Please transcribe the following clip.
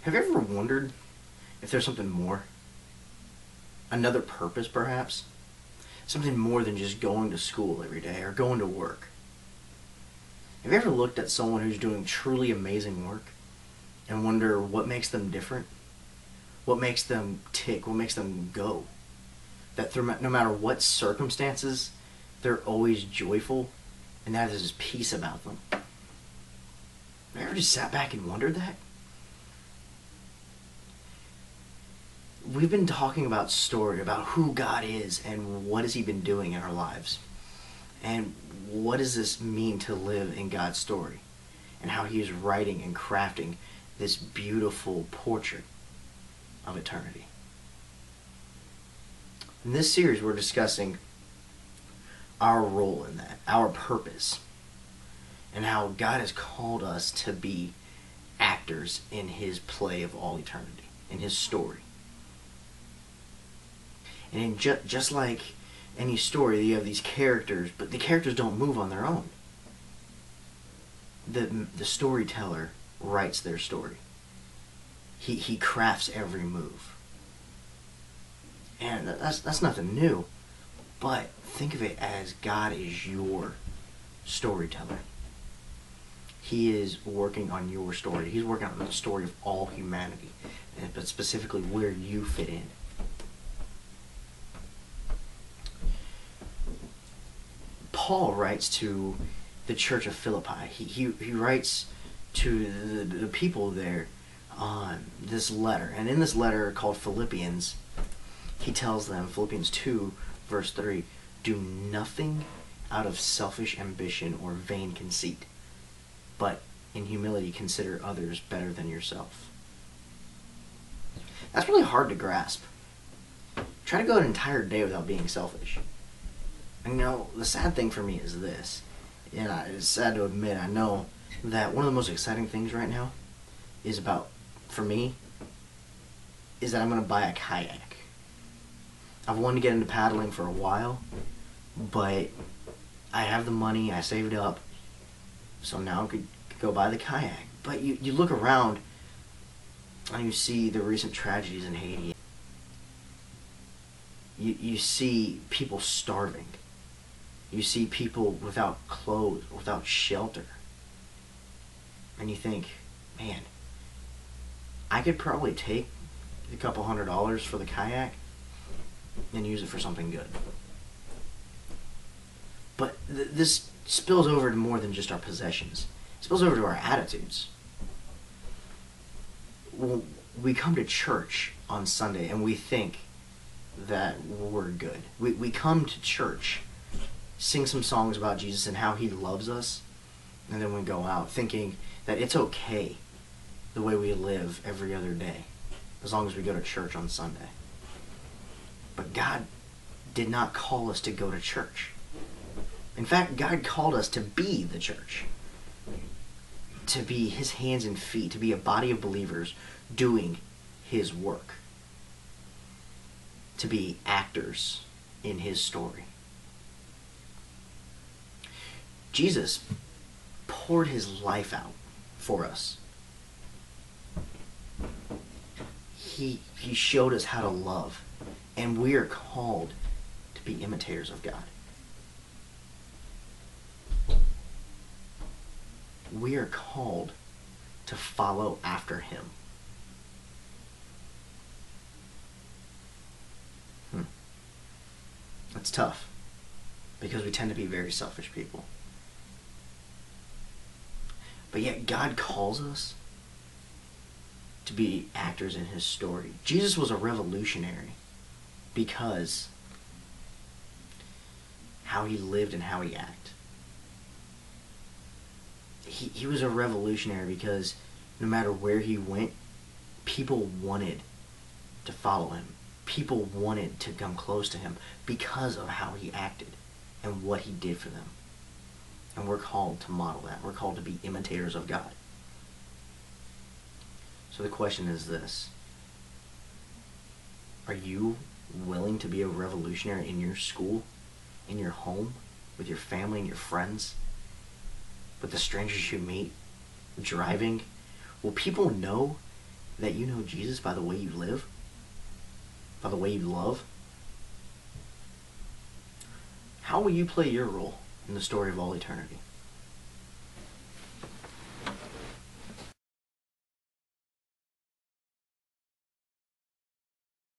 Have you ever wondered if there's something more? Another purpose, perhaps? Something more than just going to school every day or going to work? Have you ever looked at someone who's doing truly amazing work and wonder what makes them different? What makes them tick? What makes them go? That no matter what circumstances, they're always joyful and that there's peace about them. Have you ever just sat back and wondered that? We've been talking about story, about who God is and what has he been doing in our lives. And what does this mean to live in God's story? And how he is writing and crafting this beautiful portrait of eternity. In this series, we're discussing our role in that, our purpose, and how God has called us to be actors in his play of all eternity, in his story. And in just like any story, you have these characters, but the characters don't move on their own. The storyteller writes their story. He crafts every move. And that's nothing new. But think of it as God is your storyteller. He is working on your story. He's working on the story of all humanity, but specifically where you fit in. Paul writes to the church of Philippi. He writes to the people there on this letter. And in this letter called Philippians, he tells them, Philippians 2, verse 3, do nothing out of selfish ambition or vain conceit, but in humility consider others better than yourself. That's really hard to grasp. Try to go an entire day without being selfish. And the sad thing for me is this. It's sad to admit, I know that one of the most exciting things right now for me, is that I'm going to buy a kayak. I've wanted to get into paddling for a while, but I have the money, I saved up, so now I could go buy the kayak. But you look around and you see the recent tragedies in Haiti. You see people starving. You see people without clothes, without shelter. And you think, man, I could probably take a couple $100 for the kayak and use it for something good. But this spills over to more than just our possessions. It spills over to our attitudes. When we come to church on Sunday and we think that we're good. We come to church, sing some songs about Jesus and how he loves us, and then we go out thinking that it's okay the way we live every other day, as long as we go to church on Sunday. But God did not call us to go to church. In fact, God called us to be the church, to be his hands and feet, to be a body of believers doing his work, to be actors in his story. Jesus poured his life out for us. He showed us how to love, and we are called to be imitators of God. We are called to follow after him. That's tough, because we tend to be very selfish people. But yet God calls us to be actors in his story. Jesus was a revolutionary because how he lived and how he acted. He was a revolutionary because no matter where he went, people wanted to follow him. People wanted to come close to him because of how he acted and what he did for them. And we're called to model that. We're called to be imitators of God. So the question is this. Are you willing to be a revolutionary in your school, in your home, with your family and your friends, with the strangers you meet, driving? Will people know that you know Jesus by the way you live, by the way you love, how will you play your role in the story of all eternity?